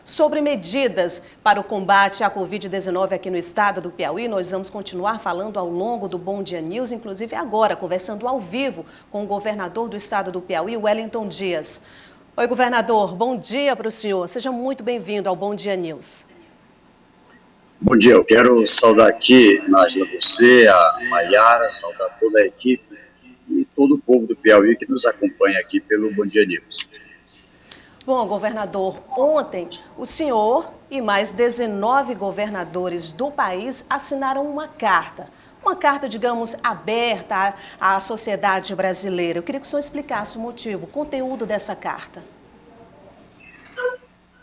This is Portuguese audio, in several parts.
Sobre medidas para o combate à Covid-19 aqui no estado do Piauí, nós vamos continuar falando ao longo do Bom Dia News, inclusive agora, conversando ao vivo com o governador do estado do Piauí, Wellington Dias. Oi, governador, bom dia para o senhor. Seja muito bem-vindo ao Bom Dia News. Bom dia, eu quero saudar aqui, Nájila, você, a Maiara, saudar toda a equipe e todo o povo do Piauí que nos acompanha aqui pelo Bom Dia News. Bom, governador, ontem o senhor e mais 19 governadores do país assinaram uma carta, digamos, aberta à sociedade brasileira. Eu queria que o senhor explicasse o motivo, o conteúdo dessa carta.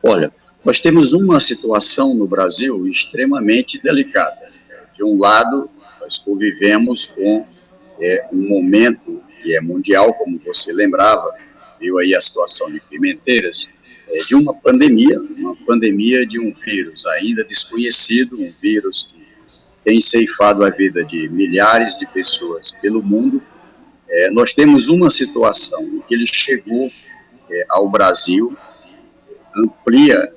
Olha, nós temos uma situação no Brasil extremamente delicada. De um lado, nós convivemos com um momento que é mundial, como você lembrava, viu aí a situação de Pimenteiras, de uma pandemia de um vírus ainda desconhecido, um vírus que tem ceifado a vida de milhares de pessoas pelo mundo. Nós temos uma situação em que ele chegou ao Brasil, amplia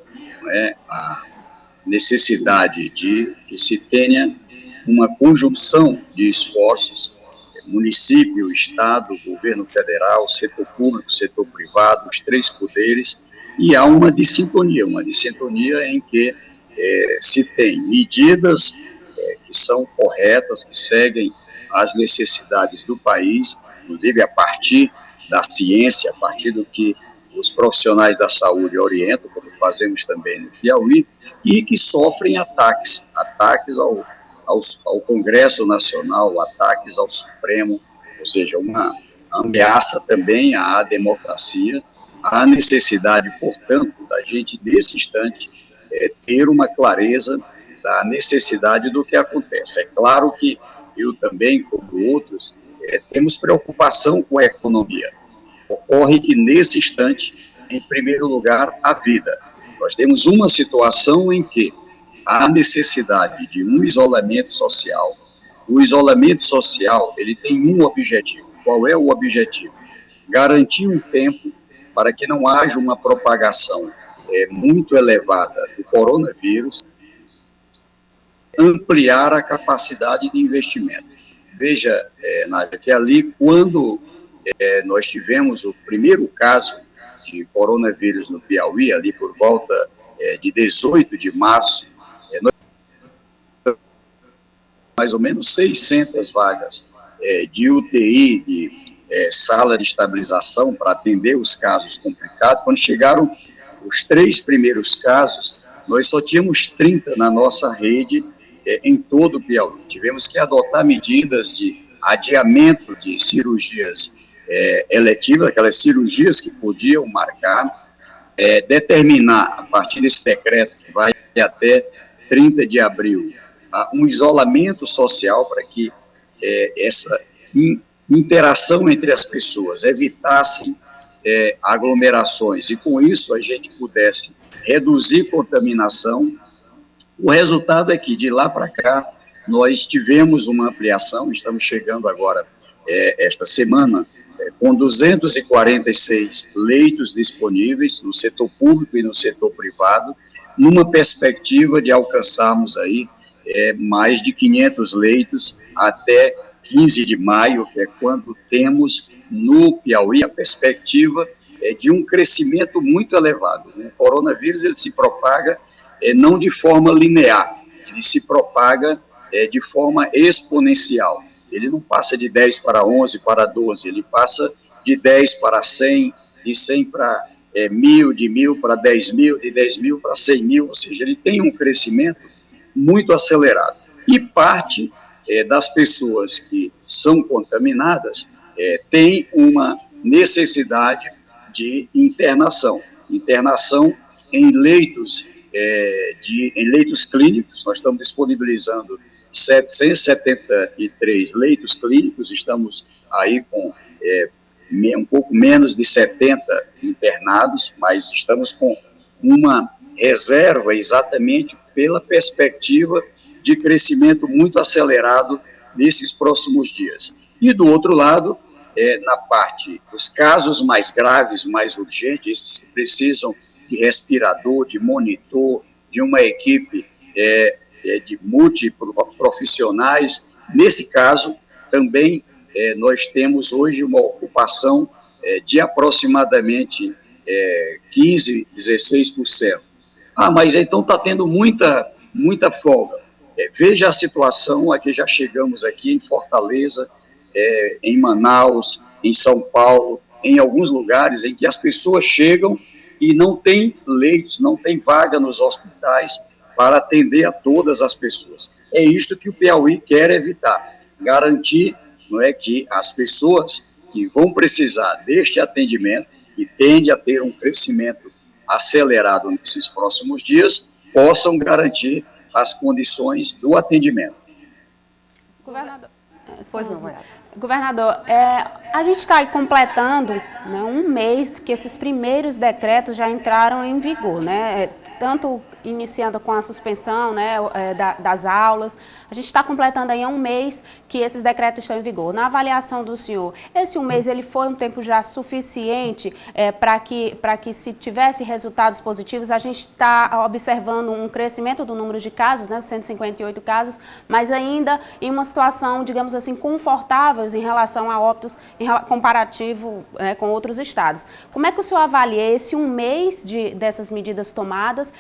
a necessidade de que se tenha uma conjunção de esforços, município, Estado, governo federal, setor público, setor privado, os três poderes, e há uma dissintonia em que se tem medidas que são corretas, que seguem as necessidades do país, inclusive a partir da ciência, a partir do que os profissionais da saúde orientam, como fazemos também no Piauí, e que sofrem ataques ao Congresso Nacional, ataques ao Supremo, ou seja, uma ameaça também à democracia, à necessidade, portanto, da gente, nesse instante, ter uma clareza da necessidade do que acontece. É claro que eu também, como outros, temos preocupação com a economia. Ocorre que, nesse instante, em primeiro lugar, a vida. Nós temos uma situação em que há necessidade de um isolamento social. O isolamento social, ele tem um objetivo. Qual é o objetivo? Garantir um tempo para que não haja uma propagação muito elevada do coronavírus, ampliar a capacidade de investimento. Veja, Nádia, que ali, quando nós tivemos o primeiro caso de coronavírus no Piauí, ali por volta de 18 de março, mais ou menos 600 vagas de UTI, de sala de estabilização para atender os casos complicados. Quando chegaram os 3 primeiros casos, nós só tínhamos 30 na nossa rede em todo o Piauí. Tivemos que adotar medidas de adiamento de cirurgias eletivas, aquelas cirurgias que podiam marcar, determinar, a partir desse decreto que vai até 30 de abril, um isolamento social para que essa interação entre as pessoas evitasse aglomerações e, com isso, a gente pudesse reduzir contaminação. O resultado é que, de lá para cá, nós tivemos uma ampliação, estamos chegando agora, esta semana, com 246 leitos disponíveis no setor público e no setor privado, numa perspectiva de alcançarmos aí mais de 500 leitos até 15 de maio, que é quando temos no Piauí a perspectiva de um crescimento muito elevado. O coronavírus ele se propaga não de forma linear, ele se propaga de forma exponencial. Ele não passa de 10 para 11 para 12, ele passa de 10 para 100, de 100 para 1.000, de 1.000 para 10.000, de 10.000 para 100.000, ou seja, ele tem um crescimento muito acelerado. E parte das pessoas que são contaminadas tem uma necessidade de internação em leitos, em leitos clínicos. Nós estamos disponibilizando 773 leitos clínicos, estamos aí com um pouco menos de 70 internados, mas estamos com uma reserva exatamente pela perspectiva de crescimento muito acelerado nesses próximos dias. E, do outro lado, na parte dos casos mais graves, mais urgentes, esses que precisam de respirador, de monitor, de uma equipe de multiprofissionais. Nesse caso, também nós temos hoje uma ocupação de aproximadamente 15%, 16%. Mas então está tendo muita folga. Veja a situação, aqui já chegamos aqui em Fortaleza, em Manaus, em São Paulo, em alguns lugares em que as pessoas chegam e não tem leitos, não tem vaga nos hospitais para atender a todas as pessoas. É isto que o Piauí quer evitar, garantir, não é, que as pessoas que vão precisar deste atendimento, que tende a ter um crescimento acelerado nesses próximos dias, possam garantir as condições do atendimento. Governador, Pois não, Governador, a gente está aí completando, né, um mês que esses primeiros decretos já entraram em vigor, né? Tanto iniciando com a suspensão, né, das aulas, a gente está completando aí um mês que esses decretos estão em vigor. Na avaliação do senhor, esse um mês ele foi um tempo já suficiente para que se tivesse resultados positivos? A gente está observando um crescimento do número de casos, né, 158 casos, mas ainda em uma situação, digamos assim, confortável em relação a óbitos em comparativo com outros estados. Como é que o senhor avalia esse um mês dessas medidas tomadas?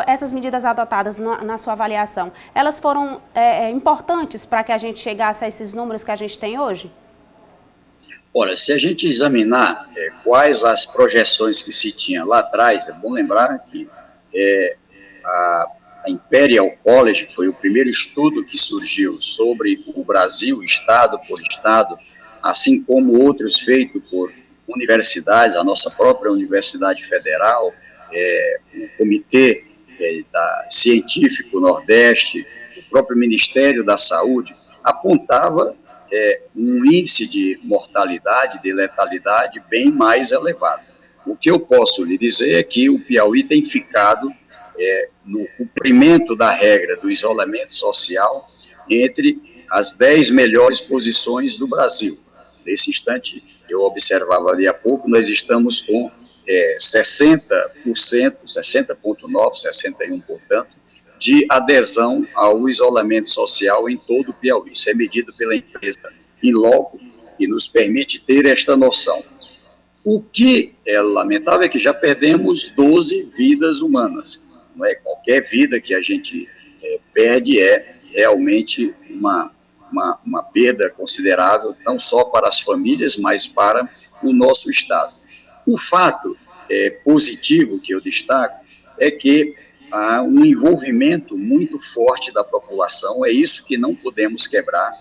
Essas medidas adotadas na sua avaliação, elas foram importantes para que a gente chegasse a esses números que a gente tem hoje? Olha, se a gente examinar quais as projeções que se tinha lá atrás, é bom lembrar que a Imperial College foi o primeiro estudo que surgiu sobre o Brasil, estado por estado, assim como outros feitos por universidades, a nossa própria Universidade Federal, o Comitê Científico Nordeste, o próprio Ministério da Saúde, apontava um índice de mortalidade, de letalidade bem mais elevado. O que eu posso lhe dizer é que o Piauí tem ficado no cumprimento da regra do isolamento social entre as 10 melhores posições do Brasil. Nesse instante, eu observava ali há pouco, nós estamos com 60%, 60,9%, 61%, portanto, de adesão ao isolamento social em todo o Piauí. Isso é medido pela empresa Inloco, que nos permite ter esta noção. O que é lamentável é que já perdemos 12 vidas humanas. Não é? Qualquer vida que a gente perde é realmente uma perda considerável, não só para as famílias, mas para o nosso Estado. O fato positivo que eu destaco é que há um envolvimento muito forte da população, é isso que não podemos quebrar.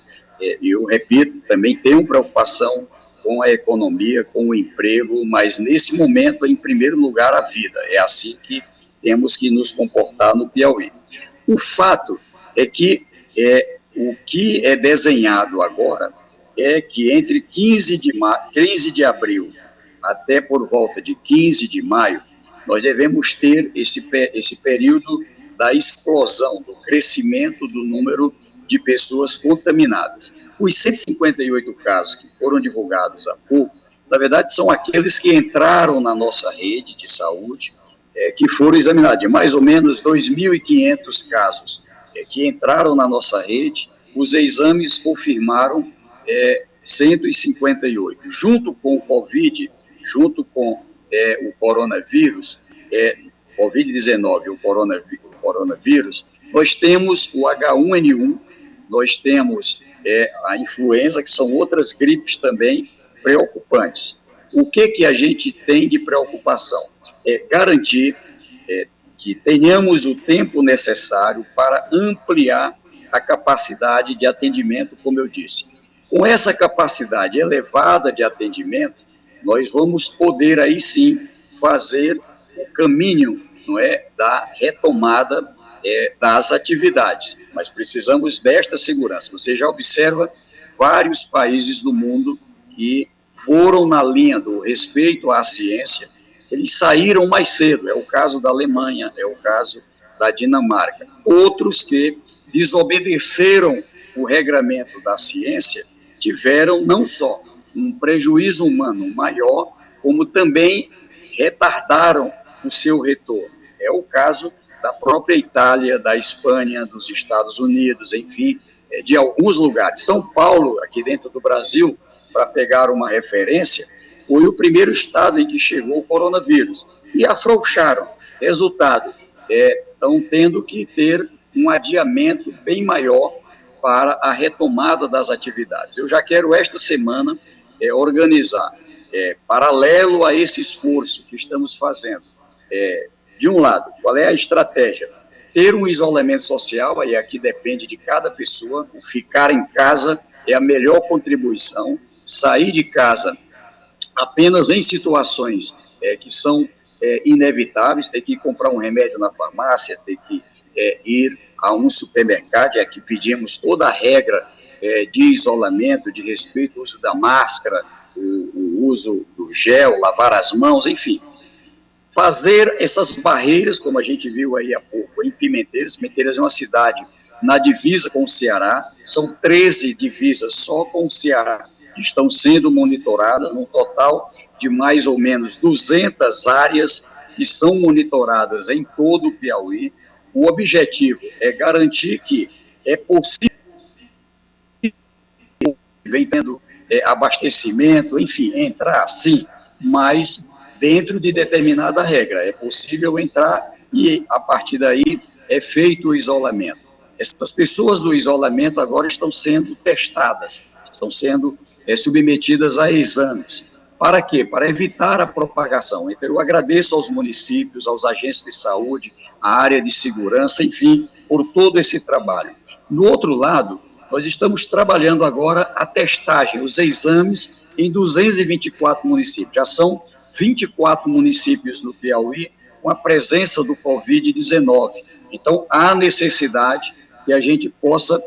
Eu repito, também tenho preocupação com a economia, com o emprego, mas nesse momento, em primeiro lugar, a vida. É assim que temos que nos comportar no Piauí. O fato é que o que é desenhado agora é que entre 15 de abril até por volta de 15 de maio, nós devemos ter esse período da explosão, do crescimento do número de pessoas contaminadas. Os 158 casos que foram divulgados há pouco, na verdade, são aqueles que entraram na nossa rede de saúde, que foram examinados. De mais ou menos 2.500 casos que entraram na nossa rede, os exames confirmaram 158. Junto com o Covid, junto com o coronavírus, Covid-19 e o coronavírus, nós temos o H1N1, nós temos a influenza, que são outras gripes também preocupantes. O que a gente tem de preocupação? É garantir que tenhamos o tempo necessário para ampliar a capacidade de atendimento, como eu disse. Com essa capacidade elevada de atendimento, nós vamos poder aí sim fazer o caminho, não é, da retomada das atividades. Mas precisamos desta segurança. Você já observa vários países do mundo que foram na linha do respeito à ciência, eles saíram mais cedo. É o caso da Alemanha, é o caso da Dinamarca. Outros que desobedeceram o regramento da ciência tiveram não só um prejuízo humano maior, como também retardaram o seu retorno. É o caso da própria Itália, da Espanha, dos Estados Unidos, enfim, de alguns lugares. São Paulo, aqui dentro do Brasil, para pegar uma referência, foi o primeiro estado em que chegou o coronavírus. E afrouxaram. Resultado, estão tendo que ter um adiamento bem maior para a retomada das atividades. Eu já quero, esta semana, organizar, paralelo a esse esforço que estamos fazendo, de um lado, qual é a estratégia? Ter um isolamento social, aí aqui depende de cada pessoa, o ficar em casa é a melhor contribuição, sair de casa apenas em situações que são inevitáveis, ter que ir comprar um remédio na farmácia, ter que ir a um supermercado, aqui pedimos toda a regra de isolamento, de respeito ao uso da máscara, o uso do gel, lavar as mãos, enfim. Fazer essas barreiras, como a gente viu aí há pouco, em Pimenteiras. Pimenteiras é uma cidade na divisa com o Ceará, são 13 divisas só com o Ceará, que estão sendo monitoradas, num total de mais ou menos 200 áreas que são monitoradas em todo o Piauí. O objetivo é garantir que é possível, vem tendo abastecimento, enfim, entrar sim, mas dentro de determinada regra. É possível entrar e, a partir daí, é feito o isolamento. Essas pessoas do isolamento agora estão sendo testadas, estão sendo submetidas a exames. Para quê? Para evitar a propagação. Então, eu agradeço aos municípios, aos agentes de saúde, à área de segurança, enfim, por todo esse trabalho. No outro lado, nós estamos trabalhando agora a testagem, os exames em 224 municípios. Já são 24 municípios no Piauí com a presença do Covid-19. Então, há necessidade que a gente possa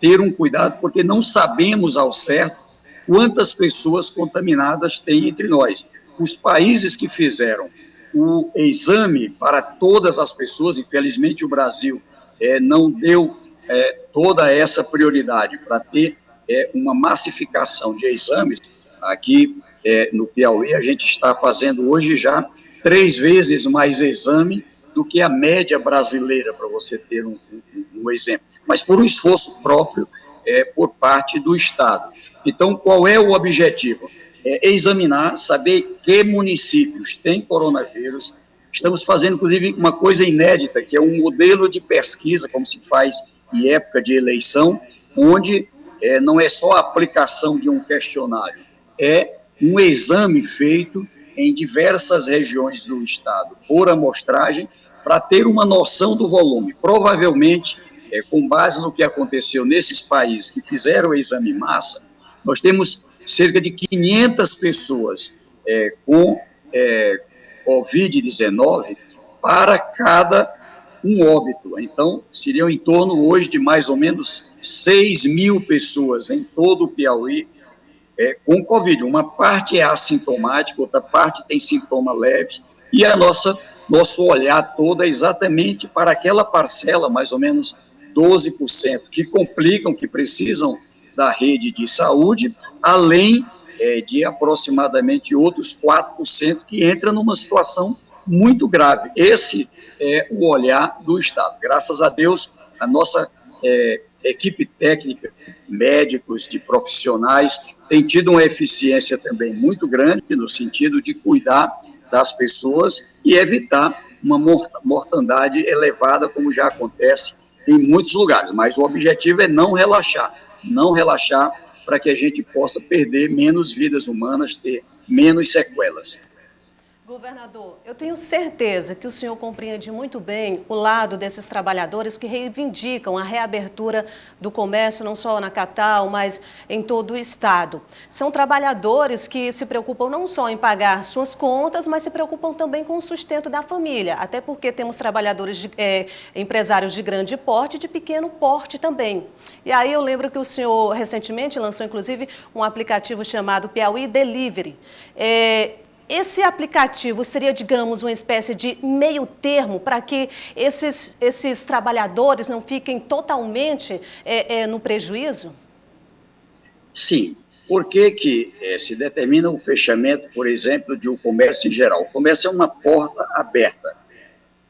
ter um cuidado, porque não sabemos ao certo quantas pessoas contaminadas tem entre nós. Os países que fizeram o exame para todas as pessoas, infelizmente o Brasil não deu toda essa prioridade para ter uma massificação de exames. Aqui no Piauí a gente está fazendo hoje já 3 vezes mais exame do que a média brasileira, para você ter um exemplo, mas por um esforço próprio por parte do Estado. Então, qual é o objetivo? Examinar, saber que municípios têm coronavírus. Estamos fazendo, inclusive, uma coisa inédita, que é um modelo de pesquisa, como se faz em época de eleição, onde não é só a aplicação de um questionário, é um exame feito em diversas regiões do Estado, por amostragem, para ter uma noção do volume. Provavelmente, com base no que aconteceu nesses países que fizeram o exame em massa, nós temos cerca de 500 pessoas com Covid-19 para cada um óbito. Então, seriam em torno hoje de mais ou menos 6.000 pessoas em todo o Piauí com Covid. Uma parte é assintomática, outra parte tem sintomas leves, e nosso olhar todo é exatamente para aquela parcela, mais ou menos 12%, que complicam, que precisam da rede de saúde, além de aproximadamente outros 4% que entram numa situação muito grave. Esse é o olhar do Estado. Graças a Deus, a nossa equipe técnica, médicos, de profissionais, tem tido uma eficiência também muito grande no sentido de cuidar das pessoas e evitar uma mortandade elevada, como já acontece em muitos lugares. Mas o objetivo é não relaxar para que a gente possa perder menos vidas humanas, ter menos sequelas. Governador, eu tenho certeza que o senhor compreende muito bem o lado desses trabalhadores que reivindicam a reabertura do comércio, não só na capital, mas em todo o estado. São trabalhadores que se preocupam não só em pagar suas contas, mas se preocupam também com o sustento da família, até porque temos trabalhadores, empresários de grande porte e de pequeno porte também. E aí eu lembro que o senhor recentemente lançou, inclusive, um aplicativo chamado Piauí Delivery. Esse aplicativo seria, digamos, uma espécie de meio termo para que esses trabalhadores não fiquem totalmente no prejuízo? Sim. Por que que se determina o fechamento, por exemplo, de um comércio em geral? O comércio é uma porta aberta.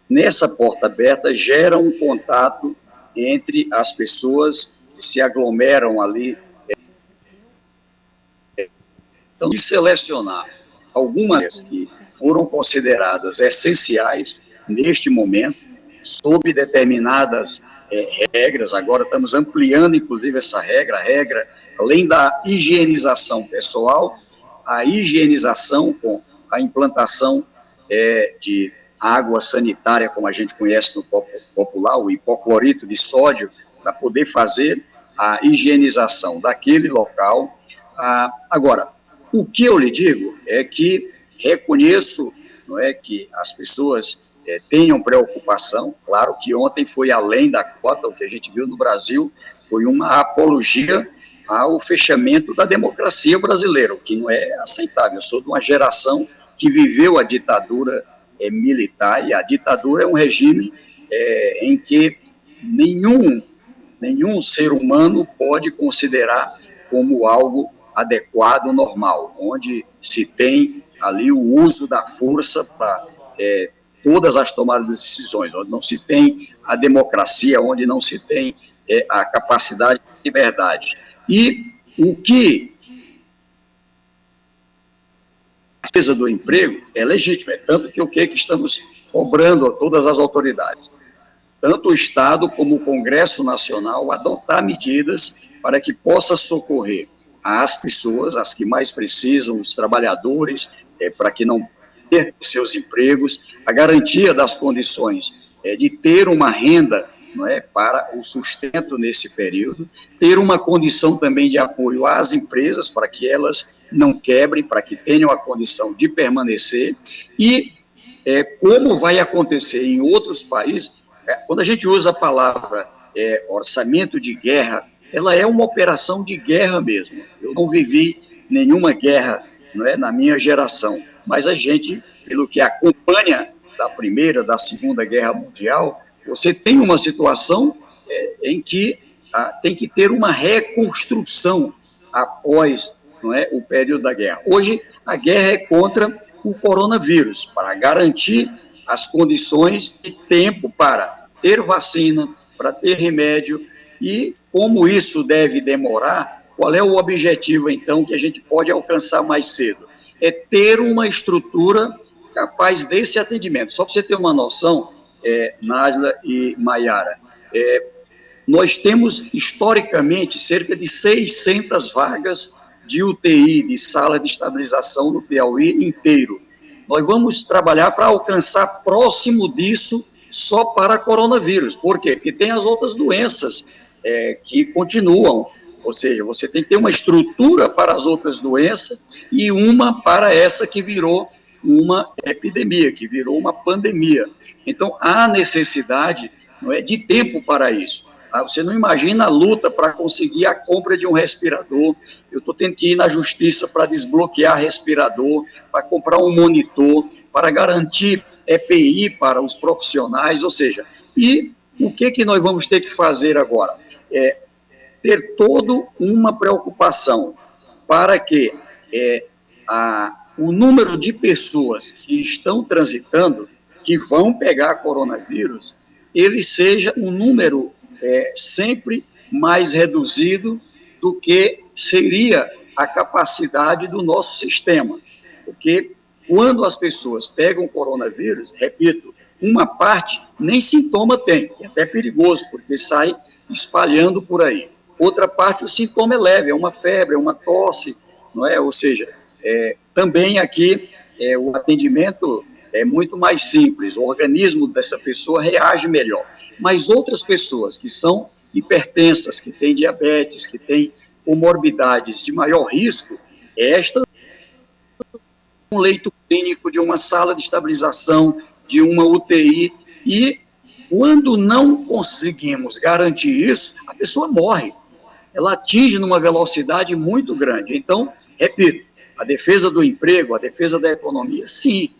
Nessa porta aberta gera um contato entre as pessoas que se aglomeram ali. Então, de selecionar algumas que foram consideradas essenciais neste momento, sob determinadas regras. Agora estamos ampliando, inclusive, essa regra. A regra, além da higienização pessoal, a higienização com a implantação de água sanitária, como a gente conhece no popular, o hipoclorito de sódio, para poder fazer a higienização daquele local. Agora, o que eu lhe digo é que reconheço, não é, que as pessoas tenham preocupação. Claro que ontem foi além da cota. O que a gente viu no Brasil foi uma apologia ao fechamento da democracia brasileira, o que não é aceitável. Eu sou de uma geração que viveu a ditadura militar, e a ditadura é um regime em que nenhum ser humano pode considerar como algo adequado, normal, onde se tem ali o uso da força para todas as tomadas de decisões, onde não se tem a democracia, onde não se tem a capacidade de liberdade. E o que a defesa do emprego é legítima, é tanto que o que estamos cobrando a todas as autoridades, tanto o Estado como o Congresso Nacional, adotar medidas para que possa socorrer as pessoas, as que mais precisam, os trabalhadores, para que não percam seus empregos, a garantia das condições de ter uma renda, não é, para o sustento nesse período, ter uma condição também de apoio às empresas, para que elas não quebrem, para que tenham a condição de permanecer, e como vai acontecer em outros países, quando a gente usa a palavra orçamento de guerra, ela é uma operação de guerra mesmo. Eu não vivi nenhuma guerra, não é, na minha geração, mas a gente, pelo que acompanha da Primeira, da Segunda Guerra Mundial, você tem uma situação em que tem que ter uma reconstrução após, não é, o período da guerra. Hoje, a guerra é contra o coronavírus, para garantir as condições de tempo para ter vacina, para ter remédio. E como isso deve demorar, qual é o objetivo, então, que a gente pode alcançar mais cedo? É ter uma estrutura capaz desse atendimento. Só para você ter uma noção, Nájila e Maiara, nós temos, historicamente, cerca de 600 vagas de UTI, de sala de estabilização no Piauí inteiro. Nós vamos trabalhar para alcançar próximo disso só para coronavírus. Por quê? Porque tem as outras doenças que continuam, ou seja, você tem que ter uma estrutura para as outras doenças e uma para essa que virou uma epidemia, que virou uma pandemia. Então, há necessidade, não é, de tempo para isso. Você não imagina a luta para conseguir a compra de um respirador. Eu estou tendo que ir na justiça para desbloquear respirador, para comprar um monitor, para garantir EPI para os profissionais, ou seja, e o que nós vamos ter que fazer agora? Ter toda uma preocupação para que o número de pessoas que estão transitando, que vão pegar coronavírus, ele seja um número sempre mais reduzido do que seria a capacidade do nosso sistema. Porque quando as pessoas pegam coronavírus, repito, uma parte nem sintoma tem, é até perigoso, porque sai espalhando por aí. Outra parte, o sintoma é leve, é uma febre, é uma tosse, não é? Ou seja, também aqui o atendimento é muito mais simples, o organismo dessa pessoa reage melhor. Mas outras pessoas que são hipertensas, que têm diabetes, que têm comorbidades de maior risco, estas um leito clínico, de uma sala de estabilização, de uma UTI, e quando não conseguimos garantir isso, a pessoa morre. Ela atinge numa velocidade muito grande. Então, repito, a defesa do emprego, a defesa da economia, sim,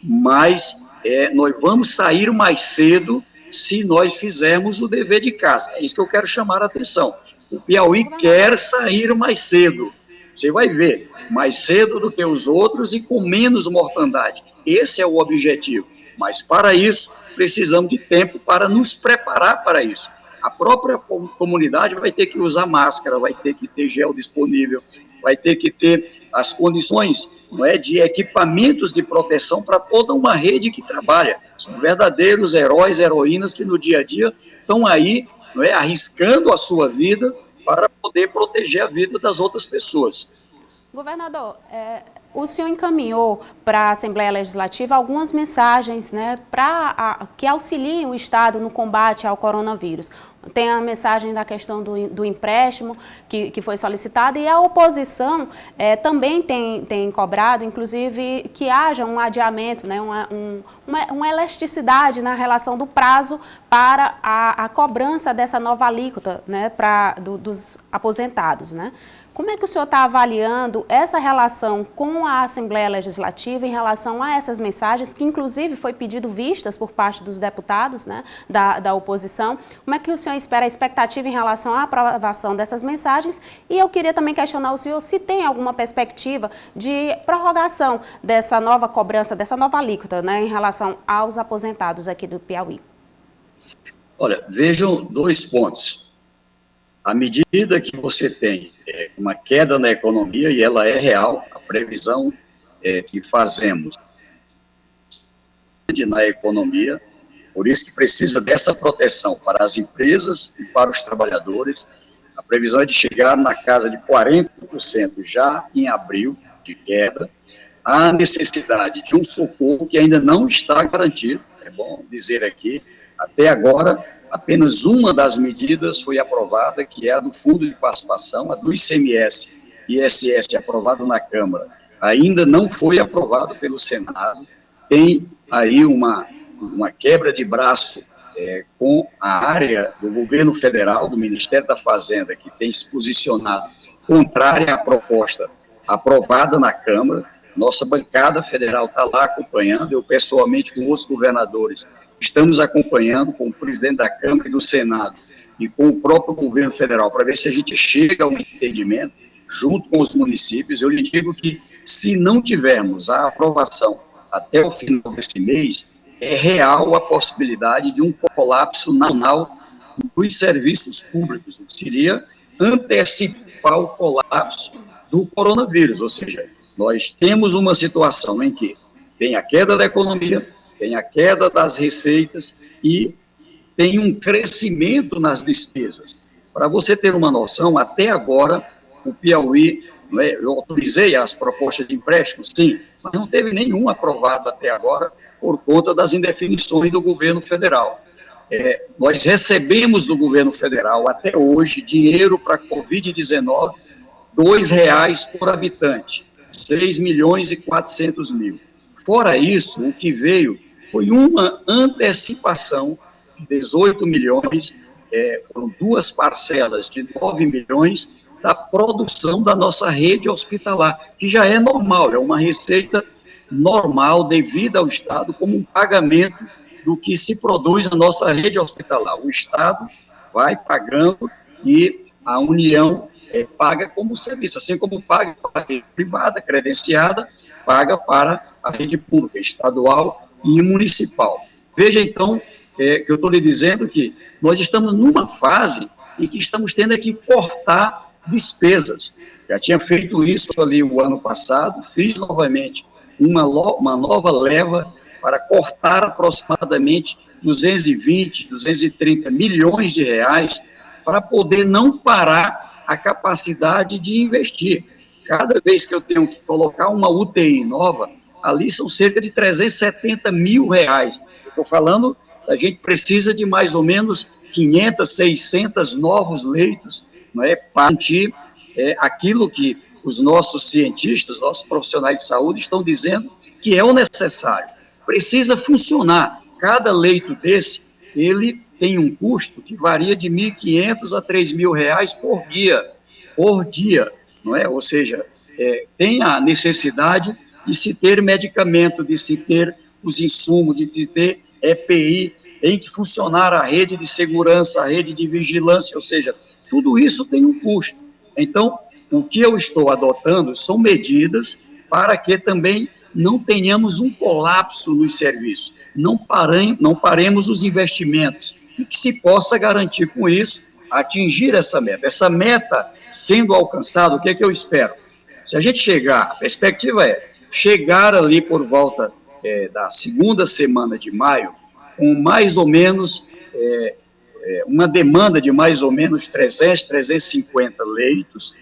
mas nós vamos sair mais cedo se nós fizermos o dever de casa. É isso que eu quero chamar a atenção. O Piauí quer sair mais cedo. Você vai ver mais cedo do que os outros e com menos mortandade. Esse é o objetivo. Mas, para isso, precisamos de tempo para nos preparar para isso. A própria comunidade vai ter que usar máscara, vai ter que ter gel disponível, vai ter que ter as condições, não é, de equipamentos de proteção para toda uma rede que trabalha. São verdadeiros heróis, heroínas que no dia a dia estão aí, não é, arriscando a sua vida para poder proteger a vida das outras pessoas. Governador, o senhor encaminhou para a Assembleia Legislativa algumas mensagens, né, que auxiliem o Estado no combate ao coronavírus. Tem a mensagem da questão do empréstimo que foi solicitado, e a oposição também tem cobrado, inclusive, que haja um adiamento, né, uma elasticidade na relação do prazo para a cobrança dessa nova alíquota, né, dos aposentados, né? Como é que o senhor está avaliando essa relação com a Assembleia Legislativa em relação a essas mensagens, que inclusive foi pedido vistas por parte dos deputados, né, da oposição? Como é que o senhor espera a expectativa em relação à aprovação dessas mensagens? E eu queria também questionar o senhor se tem alguma perspectiva de prorrogação dessa nova cobrança, dessa nova alíquota, né, em relação aos aposentados aqui do Piauí. Olha, vejam dois pontos. À medida que você tem uma queda na economia, e ela é real, a previsão que fazemos na economia, por isso que precisa dessa proteção para as empresas e para os trabalhadores. A previsão é de chegar na casa de 40% já em abril, de queda. Há necessidade de um socorro que ainda não está garantido, é bom dizer aqui, até agora. Apenas uma das medidas foi aprovada, que é a do Fundo de Participação, a do ICMS e ISS, aprovado na Câmara. Ainda não foi aprovado pelo Senado. Tem aí uma quebra de braço com a área do governo federal, do Ministério da Fazenda, que tem se posicionado contrária à proposta aprovada na Câmara. Nossa bancada federal está lá acompanhando, eu pessoalmente com os governadores estamos acompanhando com o presidente da Câmara e do Senado e com o próprio governo federal para ver se a gente chega a um entendimento junto com os municípios. Eu lhe digo que se não tivermos a aprovação até o final desse mês, é real a possibilidade de um colapso nacional dos serviços públicos. Seria antecipar o colapso do coronavírus, ou seja, nós temos uma situação em que tem a queda da economia, tem a queda das receitas e tem um crescimento nas despesas. Para você ter uma noção, até agora, o Piauí, eu autorizei as propostas de empréstimo, sim, mas não teve nenhum aprovado até agora por conta das indefinições do governo federal. Nós recebemos do governo federal, até hoje, dinheiro para a Covid-19, R$ 2,00 por habitante, 6.400.000. Fora isso, o que veio foi uma antecipação de 18 milhões, foram duas parcelas de 9 milhões da produção da nossa rede hospitalar, que já é normal, é uma receita normal devida ao Estado como um pagamento do que se produz na nossa rede hospitalar. O Estado vai pagando e a União paga como serviço, assim como paga para a rede privada, credenciada, paga para a rede pública, estadual e municipal. Veja, então, que eu estou lhe dizendo que nós estamos numa fase em que estamos tendo que cortar despesas. Já tinha feito isso ali o ano passado, fiz novamente uma nova leva para cortar aproximadamente 220, 230 milhões de reais para poder não parar a capacidade de investir. Cada vez que eu tenho que colocar uma UTI nova, ali são cerca de 370 mil reais. Eu estou falando, a gente precisa de mais ou menos 500, 600 novos leitos, não é, para garantir aquilo que os nossos cientistas, nossos profissionais de saúde estão dizendo que é o necessário. Precisa funcionar. Cada leito desse, ele tem um custo que varia de R$ 1.500 a R$ 3.000 por dia, não é? Ou seja, tem a necessidade de se ter medicamento, de se ter os insumos, de se ter EPI, tem que funcionar a rede de segurança, a rede de vigilância, ou seja, tudo isso tem um custo. Então, o que eu estou adotando são medidas para que também não tenhamos um colapso nos serviços, não paremos os investimentos, e que se possa garantir com isso, atingir essa meta. Essa meta sendo alcançada, o que é que eu espero? Se a gente chegar, a perspectiva é chegar ali por volta da segunda semana de maio, com mais ou menos uma demanda de mais ou menos 300, 350 leitos,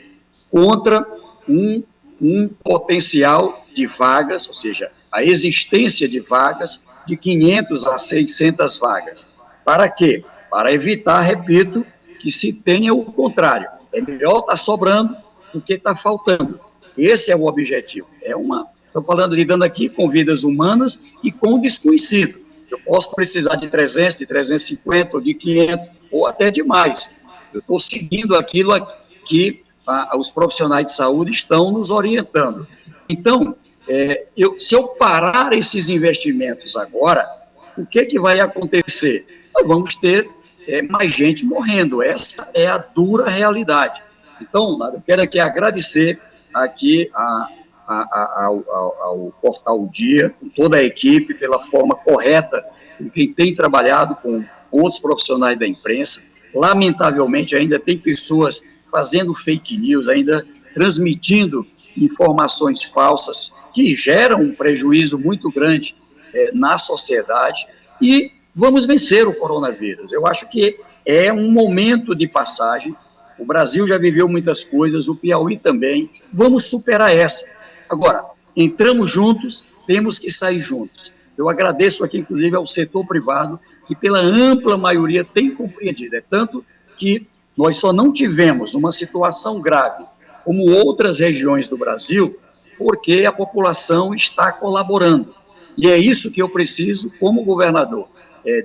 contra um potencial de vagas, ou seja, a existência de vagas de 500 a 600 vagas. Para quê? Para evitar, repito, que se tenha o contrário. É melhor estar sobrando do que está faltando. Esse é o objetivo. Estou falando, lidando aqui com vidas humanas e com desconhecido. Eu posso precisar de 300, de 350, ou de 500, ou até de mais. Eu estou seguindo aquilo que os profissionais de saúde estão nos orientando. Então, se eu parar esses investimentos agora, o que vai acontecer? Nós vamos ter mais gente morrendo. Essa é a dura realidade. Então, eu quero aqui agradecer aqui ao Portal Dia, com toda a equipe, pela forma correta, com quem tem trabalhado com outros profissionais da imprensa. Lamentavelmente, ainda tem pessoas fazendo fake news, ainda transmitindo informações falsas que geram um prejuízo muito grande na sociedade, e vamos vencer o coronavírus. Eu acho que é um momento de passagem. O Brasil já viveu muitas coisas, o Piauí também. Vamos superar essa. Agora, entramos juntos, temos que sair juntos. Eu agradeço aqui, inclusive, ao setor privado, que pela ampla maioria tem compreendido. É tanto que nós só não tivemos uma situação grave como outras regiões do Brasil, porque a população está colaborando. E é isso que eu preciso, como governador,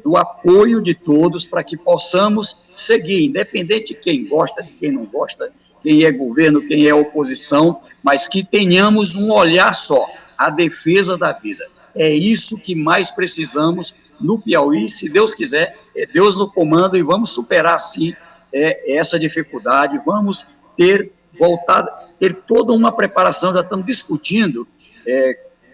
do apoio de todos para que possamos seguir, independente de quem gosta, de quem não gosta, quem é governo, quem é oposição, mas que tenhamos um olhar só, a defesa da vida. É isso que mais precisamos no Piauí. Se Deus quiser, é Deus no comando, e vamos superar, sim, essa dificuldade. Vamos ter toda uma preparação. Já estamos discutindo,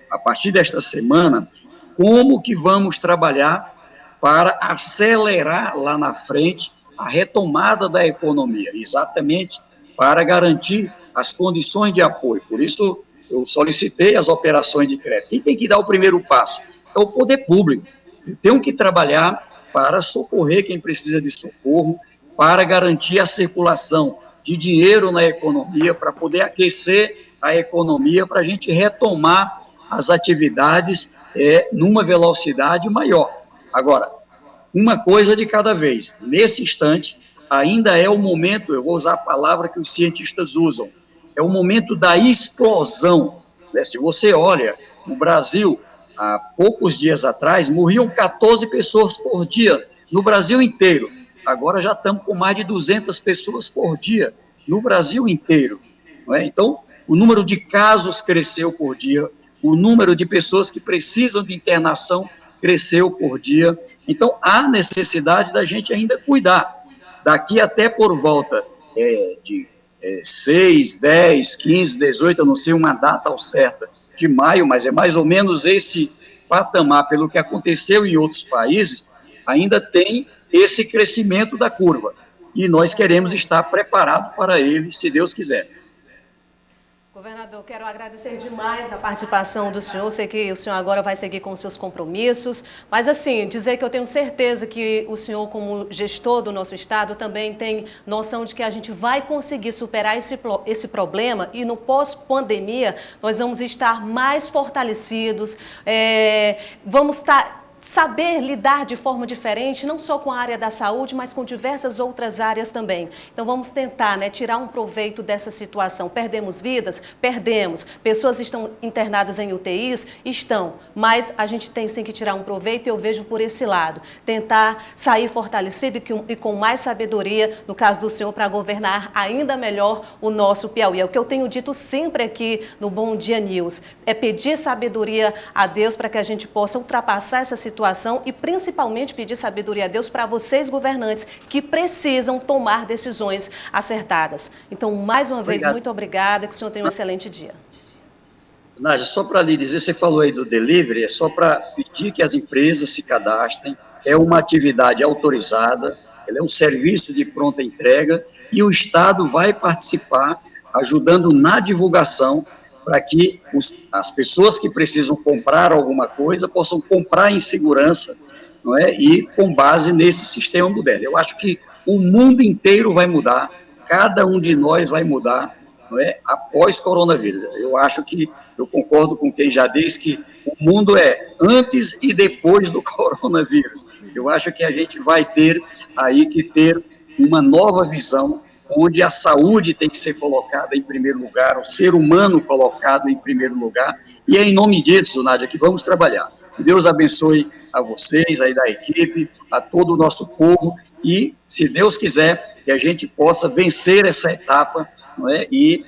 a partir desta semana, como que vamos trabalhar para acelerar lá na frente a retomada da economia, exatamente para garantir as condições de apoio. Por isso, eu solicitei as operações de crédito. Quem tem que dar o primeiro passo? É o poder público. Tem que trabalhar para socorrer quem precisa de socorro, para garantir a circulação de dinheiro na economia, para poder aquecer a economia, para a gente retomar as atividades numa velocidade maior. Agora, uma coisa de cada vez. Nesse instante, ainda é o momento, eu vou usar a palavra que os cientistas usam, é o momento da explosão. Se você olha, no Brasil, há poucos dias atrás, morriam 14 pessoas por dia, no Brasil inteiro. Agora já estamos com mais de 200 pessoas por dia, no Brasil inteiro. Não é? Então, o número de casos cresceu por dia, o número de pessoas que precisam de internação cresceu por dia. Então, há necessidade da gente ainda cuidar. Daqui até por volta de 6, 10, 15, 18, eu não sei uma data ao certa, de maio, mas é mais ou menos esse patamar, pelo que aconteceu em outros países, ainda tem esse crescimento da curva. E nós queremos estar preparados para ele, se Deus quiser. Governador, quero agradecer demais a participação do senhor. Sei que o senhor agora vai seguir com os seus compromissos, mas assim, dizer que eu tenho certeza que o senhor, como gestor do nosso estado, também tem noção de que a gente vai conseguir superar esse problema, e no pós-pandemia nós vamos estar mais fortalecidos, vamos saber lidar de forma diferente, não só com a área da saúde, mas com diversas outras áreas também. Então vamos tentar, tirar um proveito dessa situação. Perdemos vidas? Perdemos. Pessoas estão internadas em UTIs? Estão. Mas a gente tem sim que tirar um proveito, e eu vejo por esse lado. Tentar sair fortalecido e com mais sabedoria, no caso do senhor, para governar ainda melhor o nosso Piauí. É o que eu tenho dito sempre aqui no Bom Dia News. É pedir sabedoria a Deus para que a gente possa ultrapassar essa situação situação e principalmente pedir sabedoria a Deus para vocês, governantes, que precisam tomar decisões acertadas. Então, mais uma vez, muito obrigada, que o senhor tenha um excelente dia. Nádia, só para lhe dizer, você falou aí do delivery, é só para pedir que as empresas se cadastrem, é uma atividade autorizada, ela é um serviço de pronta entrega e o Estado vai participar ajudando na divulgação para que as pessoas que precisam comprar alguma coisa possam comprar em segurança, não é? E com base nesse sistema moderno. Eu acho que o mundo inteiro vai mudar, cada um de nós vai mudar, não é? Após coronavírus. Eu concordo com quem já diz que o mundo é antes e depois do coronavírus. Eu acho que a gente vai ter aí que ter uma nova visão, onde a saúde tem que ser colocada em primeiro lugar, o ser humano colocado em primeiro lugar, e é em nome disso, Nádia, que vamos trabalhar. Deus abençoe a vocês, aí da equipe, a todo o nosso povo, e, se Deus quiser, que a gente possa vencer essa etapa, não é? E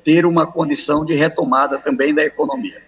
ter uma condição de retomada também da economia.